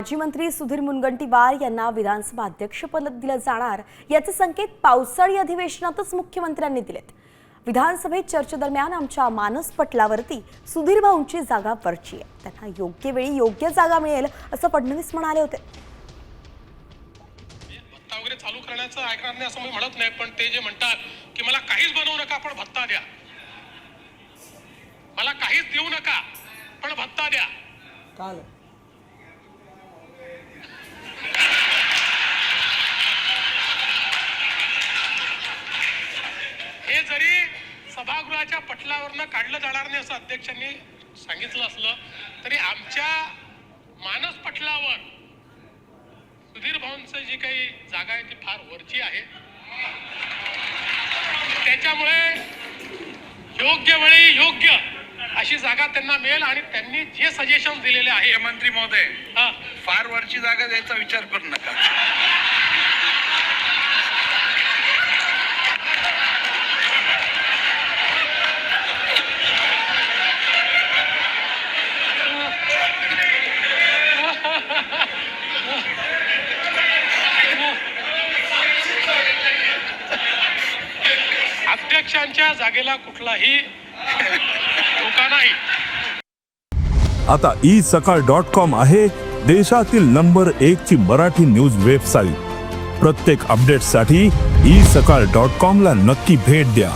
माजी मंत्री सुधीर मुनगंटीवार यांना विधानसभा अध्यक्षपद दिलं जाणार याचे संकेत पावसाळी अधिवेशनातच मुख्यमंत्र्यांनी दिलेत। विधानसभेत चर्चेदरम्यान आमच्या मानस पटलावरती सुधीर भाऊंची जागा वरची आहे, त्यांना योग्य वेळी योग्य जागा मिळेल असं फडणवीस म्हणाले होते। भत्ता वगैरे चालू करण्याचं ऐकणार नाही असं मी म्हणत नाही, पण ते जे म्हणतात की मला काहीच बनवू नका पण भत्ता द्या, मला काहीच देऊ नका पण भत्ता द्या, काल हे जरी सभागृहाच्या पटलावरनं काढलं जाणार नाही असं अध्यक्षांनी सांगितलं असलं तरी आमच्या मानस पटलावर सुधीर भाऊंचं जी काही जागा आहे ती फार वरची आहे। त्याच्यामुळे योग्य वेळी योग्य अशी जागा त्यांना मिळेल आणि त्यांनी जे सजेशन दिलेले आहे। मंत्री महोदय, फार वरची जागा द्यायचा विचार करू नका। अध्यक्षांच्या जागेला कुठलाही धोका नाही। आता isakal.com आहे देशातील नंबर 1 ची मराठी न्यूज वेबसाईट। प्रत्येक अपडेटसाठी isakal.com ला नक्की भेट द्या।